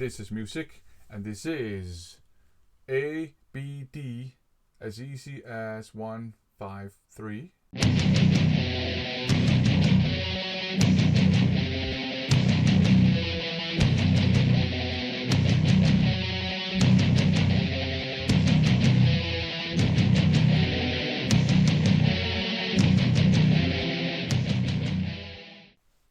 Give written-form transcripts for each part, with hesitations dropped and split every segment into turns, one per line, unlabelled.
This is music, and this is ABD, as easy as 153.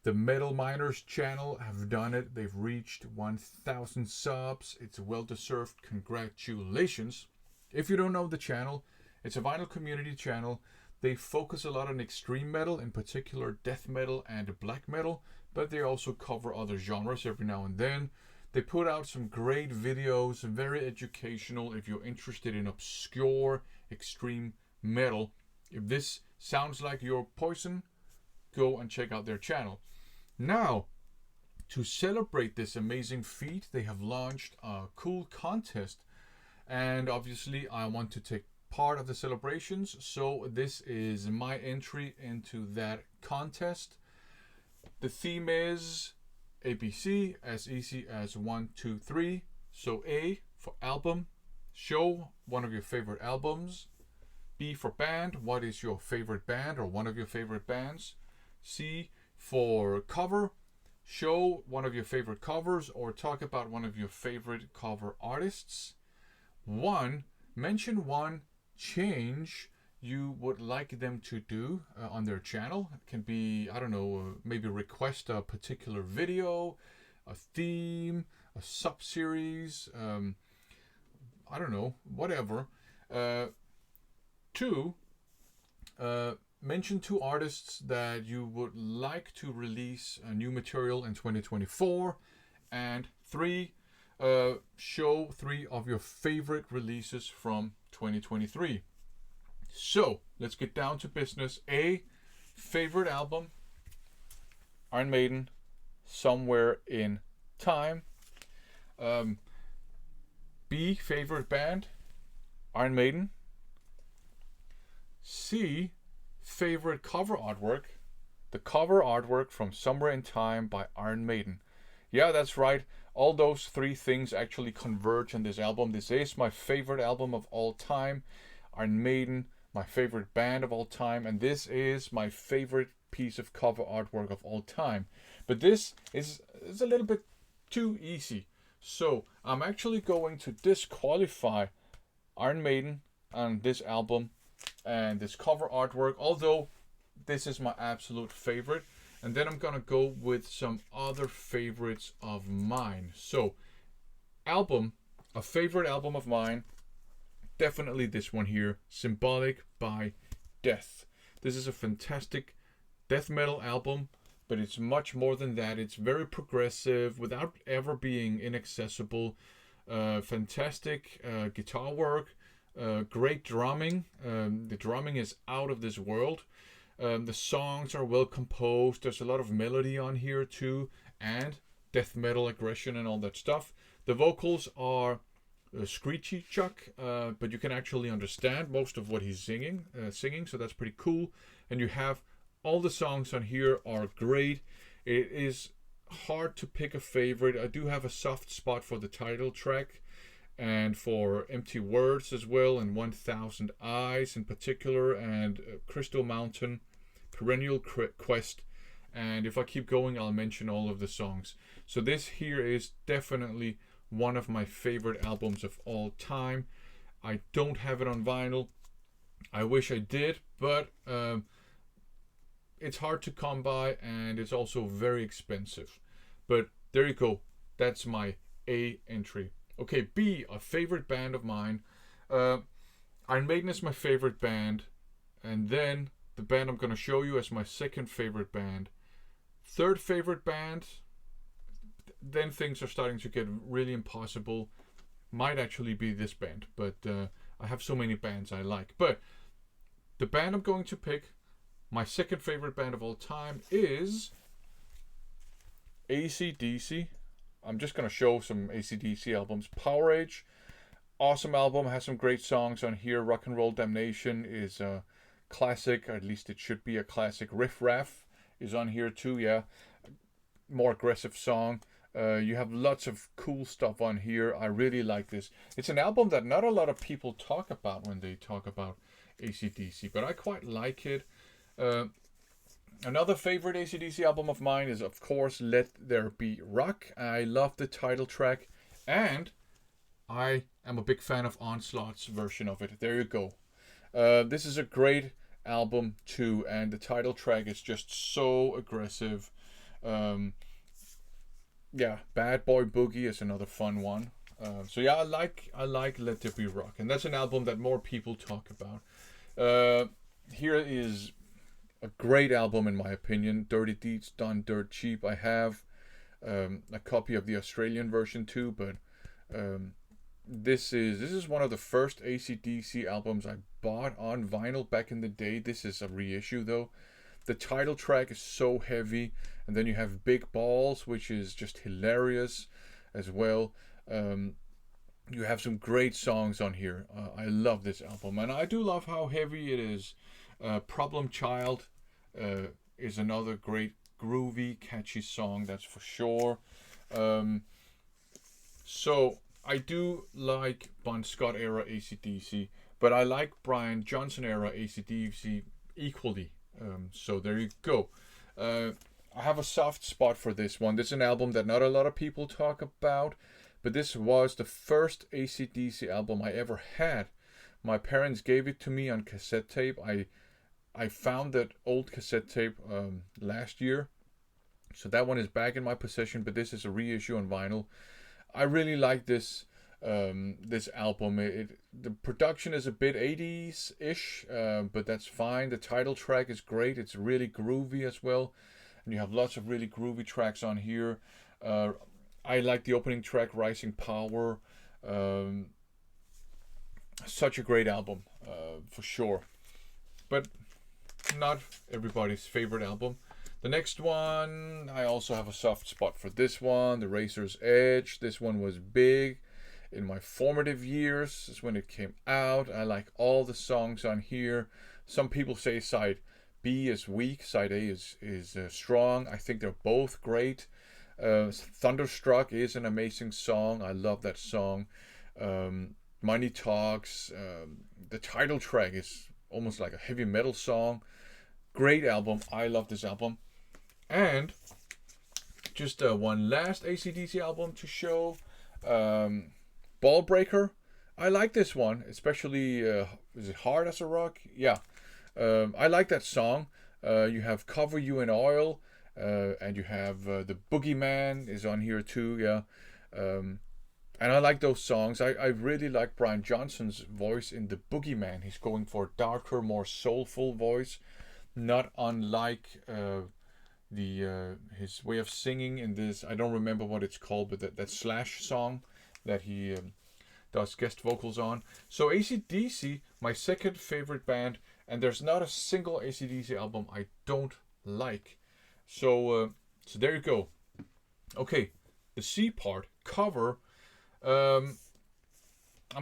The Metal Miners channel have done it. They've reached 1,000 subs. It's well deserved. Congratulations. If you don't know the channel, it's a vinyl community channel. They focus a lot on extreme metal, in particular death metal and black metal, but they also cover other genres every now and then. They put out some great videos, very educational if you're interested in obscure extreme metal. If this sounds like your poison, go and check out their channel. Now, to celebrate this amazing feat, they have launched a cool contest, and obviously I want to take part of the celebrations, so this is my entry into that contest. The theme is ABC, as easy as 1, 2, 3. So A for album, show one of your favorite albums. B for band, what is your favorite band or one of your favorite bands. C for cover, show one of your favorite covers or talk about one of your favorite cover artists. 1, mention one change you would like them to do on their channel. It can be, I don't know, maybe request a particular video, a theme, a sub-series, I don't know, whatever. 2, mention 2 artists that you would like to release new material in 2024. And 3, show 3 of your favorite releases from 2023. So let's get down to business. A, favorite album, Iron Maiden, Somewhere in Time. B, favorite band, Iron Maiden. C, favorite cover artwork, the cover artwork from Somewhere in Time by Iron Maiden. Yeah, that's right. All those 3 things actually converge on this album. This is my favorite album of all time. Iron Maiden, my favorite band of all time. And this is my favorite piece of cover artwork of all time. But this is a little bit too easy. So I'm actually going to disqualify Iron Maiden on this album and this cover artwork, although this is my absolute favorite. And then I'm gonna go with some other favorites of mine. So album, a favorite album of mine, definitely this one here, Symbolic by Death. This is a fantastic death metal album, but it's much more than that. It's very progressive without ever being inaccessible. Fantastic guitar work. Great drumming. The drumming is out of this world. The songs are well composed. There's a lot of melody on here too, and death metal aggression and all that stuff. The vocals are screechy Chuck, but you can actually understand most of what he's singing, so that's pretty cool. And you have all the songs on here are great. It is hard to pick a favorite. I do have a soft spot for the title track, and for Empty Words as well, and 1000 Eyes in particular, and Crystal Mountain, Perennial Quest, and if I keep going I'll mention all of the songs. So this here is definitely one of my favorite albums of all time. I don't have it on vinyl. I wish I did, but it's hard to come by and it's also very expensive. But there you go. That's my A entry. Okay, B, a favorite band of mine. Iron Maiden is my favorite band. And then the band I'm going to show you as my second favorite band. Third favorite band, then things are starting to get really impossible. Might actually be this band, but I have so many bands I like. But the band I'm going to pick, my second favorite band of all time, is AC/DC. I'm just going to show some AC/DC albums. Power Age, awesome album, has some great songs on here. Rock and Roll Damnation is a classic, or at least it should be a classic. Riff Raff is on here too, yeah. More aggressive song. You have lots of cool stuff on here. I really like this. It's an album that not a lot of people talk about when they talk about AC/DC, but I quite like it. Uh, Another favorite AC/DC album of mine is, of course, Let There Be Rock. I love the title track, and I am a big fan of Onslaught's version of it. There you go. This is a great album too, and the title track is just so aggressive. Um, yeah, Bad Boy Boogie is another fun one. So yeah, I like Let There Be Rock, and that's an album that more people talk about. Here is a great album in my opinion. Dirty Deeds Done Dirt Cheap. I have a copy of the Australian version too, but this is one of the first AC/DC albums I bought on vinyl back in the day. This is a reissue though. The title track is so heavy, and then you have Big Balls, which is just hilarious as well. You have some great songs on here. I love this album, and I do love how heavy it is. Problem Child is another great groovy, catchy song, that's for sure. So I do like Bon Scott era AC/DC, but I like Brian Johnson era AC/DC equally. So there you go. I have a soft spot for this one. This is an album that not a lot of people talk about, but this was the first AC/DC album I ever had. My parents gave it to me on cassette tape. I found that old cassette tape last year, so that one is back in my possession, but this is a reissue on vinyl. I really like this this album. The production is a bit 80s ish, but that's fine. The title track is great. It's really groovy as well, and you have lots of really groovy tracks on here. I like the opening track, Rising Power. Such a great album, for sure, but not everybody's favorite album. The next one, I also have a soft spot for this one, The Razor's Edge. This one was big in my formative years. This is when it came out. I like all the songs on here. Some people say side B is weak, side A is strong. I think they're both great. Thunderstruck is an amazing song. I love that song. Money Talks. The title track is almost like a heavy metal song. Great album. I love this album. And just one last AC/DC album to show. Ball Breaker. I like this one, especially, is it Hard as a Rock? Yeah. I like that song. You have Cover You in Oil, and you have The Boogeyman is on here too, yeah. And I like those songs. I really like Brian Johnson's voice in The Boogeyman. He's going for a darker, more soulful voice, not unlike his way of singing in this. I don't remember what it's called, but that Slash song that he does guest vocals on. So AC/DC, my second favorite band, and there's not a single AC/DC album I don't like. So there you go. Okay, the C part, cover. I'm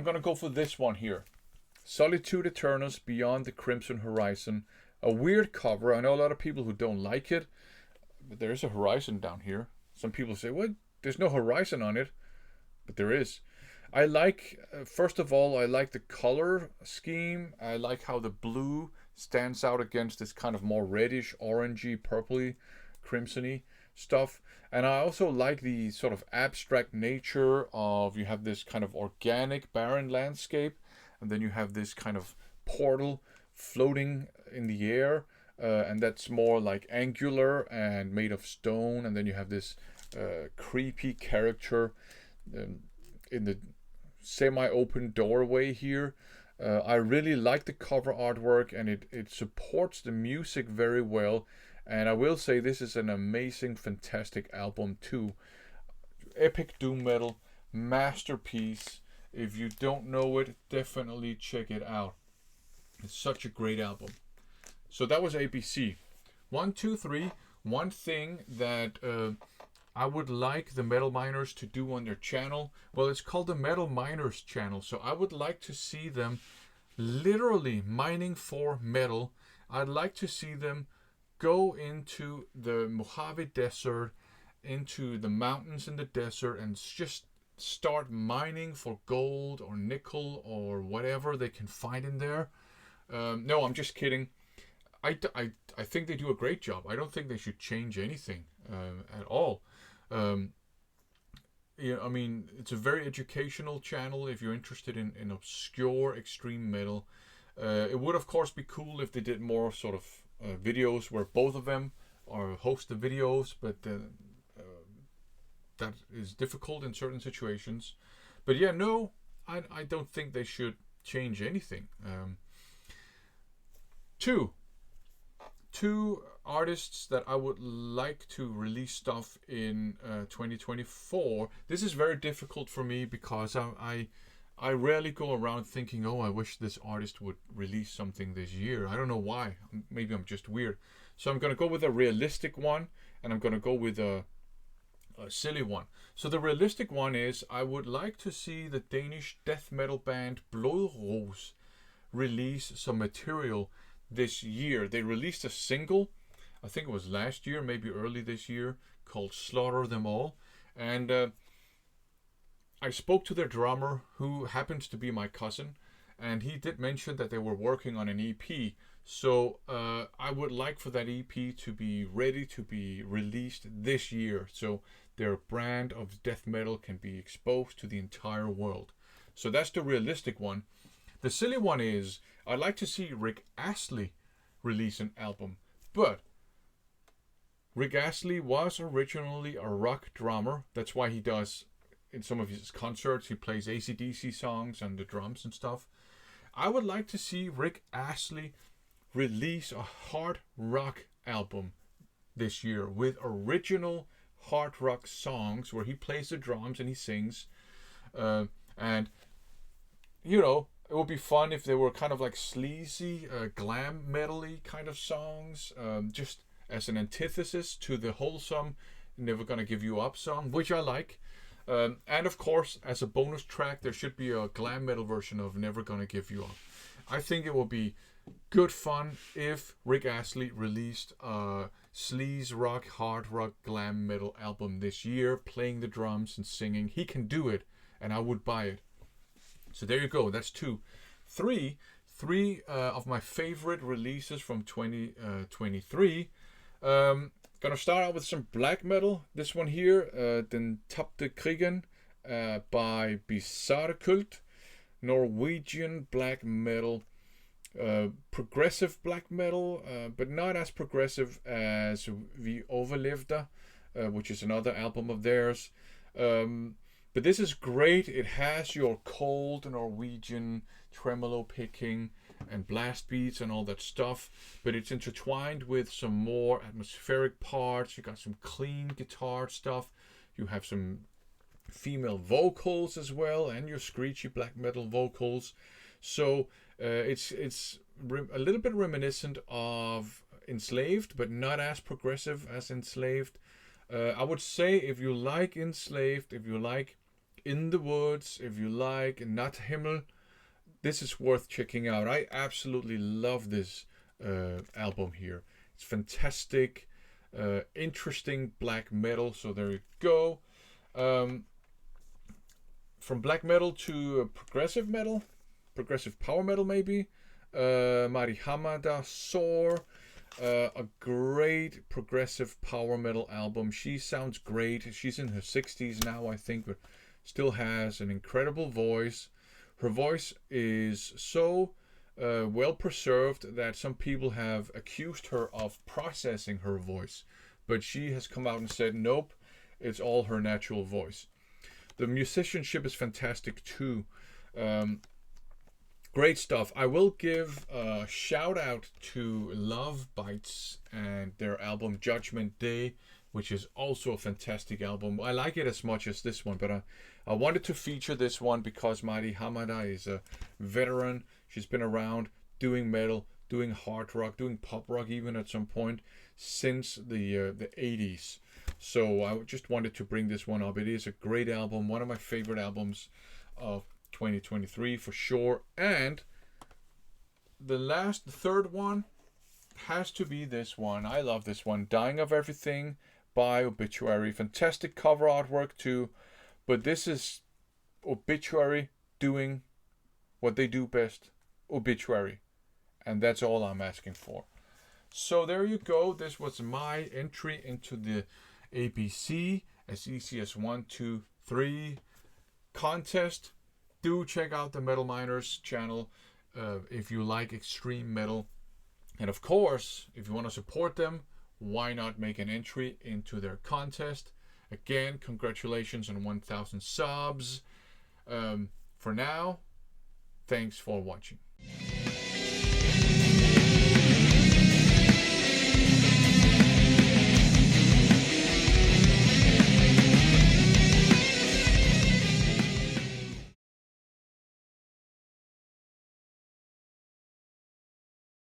gonna go for this one here. Solitude Aeturnus, Beyond the Crimson Horizon. A weird cover. I know a lot of people who don't like it, but there's a horizon down here. Some people say, well, there's no horizon on it, but there is. I like, first of all, I like the color scheme. I like how the blue stands out against this kind of more reddish, orangey, purpley, crimsony stuff. And I also like the sort of abstract nature of, you have this kind of organic, barren landscape, and then you have this kind of portal floating in the air, and that's more like angular and made of stone, and then you have this creepy character in the semi-open doorway here. I really like the cover artwork, and it supports the music very well, and I will say this is an amazing, fantastic album too. Epic doom metal, masterpiece. If you don't know it, definitely check it out. It's such a great album. So that was ABC. 1, 2, 3. One thing that I would like the Metal Miners to do on their channel. Well, it's called the Metal Miners channel. So I would like to see them literally mining for metal. I'd like to see them go into the Mojave Desert into the mountains in the desert and just start mining for gold or nickel or whatever they can find in there. No, I'm just kidding. I think they do a great job. I don't think they should change anything at all. Yeah, I mean, it's a very educational channel if you're interested in obscure extreme metal. It would, of course, be cool if they did more sort of videos where both of them are host the videos, but that is difficult in certain situations. But yeah, no, I don't think they should change anything. Two artists that I would like to release stuff in 2024. This is very difficult for me because I rarely go around thinking, oh, I wish this artist would release something this year. I don't know why. Maybe I'm just weird. So I'm going to go with a realistic one, and I'm going to go with a silly one. So the realistic one is I would like to see the Danish death metal band Blodrose release some material this year. They released a single, I think it was last year, maybe early this year, called Slaughter Them All. And I spoke to their drummer, who happens to be my cousin, and he did mention that they were working on an EP. So I would like for that EP to be ready to be released this year, so their brand of death metal can be exposed to the entire world. So that's the realistic one. The silly one is I'd like to see Rick Astley release an album, but Rick Astley was originally a rock drummer. That's why he does, in some of his concerts, he plays AC/DC songs and the drums and stuff. I would like to see Rick Astley release a hard rock album this year with original hard rock songs where he plays the drums and he sings. And, you know, it would be fun if they were kind of like sleazy, glam metal-y kind of songs, just as an antithesis to the wholesome Never Gonna Give You Up song, which I like. And of course, as a bonus track, there should be a glam metal version of Never Gonna Give You Up. I think it would be good fun if Rick Astley released a sleaze rock, hard rock, glam metal album this year, playing the drums and singing. He can do it, and I would buy it. So there you go. That's two. Three of my favorite releases from 2023. Gonna start out with some black metal. This one here, Den Tabte Krigen by Bizarre Cult. Norwegian black metal. Progressive black metal, but not as progressive as Vi Overlevde, which is another album of theirs. But this is great. It has your cold Norwegian tremolo picking and blast beats and all that stuff, but it's intertwined with some more atmospheric parts. You got some clean guitar stuff. You have some female vocals as well, and your screechy black metal vocals. So it's a little bit reminiscent of Enslaved, but not as progressive as Enslaved. I would say if you like Enslaved, if you like In the Woods, if you like Natthimmel, this is worth checking out. I absolutely love this album here. It's fantastic, interesting black metal. So there you go. From black metal to progressive metal, progressive power metal maybe. Mari Hamada Soar. A great progressive power metal album. She sounds great. She's in her 60s now, I think, but still has an incredible voice. Her voice is so well preserved that some people have accused her of processing her voice, but she has come out and said, nope, it's all her natural voice. The musicianship is fantastic too. Great stuff. I will give a shout out to Love Bites and their album Judgment Day, which is also a fantastic album. I like it as much as this one, but I wanted to feature this one because Mari Hamada is a veteran. She's been around doing metal, doing hard rock, doing pop rock even at some point since the 80s. So I just wanted to bring this one up. It is a great album, one of my favorite albums of 2023 for sure. And the third one has to be this one. I love this one, Dying of Everything Spy Obituary. Fantastic cover artwork too, but this is Obituary doing what they do best, obituary. And that's all I'm asking for. So there you go. This was my entry into the ABC as easy as 1, 2, 3 contest. Do check out the Metal Miners channel if you like extreme metal. And of course, if you want to support them, why not make an entry into their contest? Again, congratulations on 1,000 subs. For now, thanks for watching.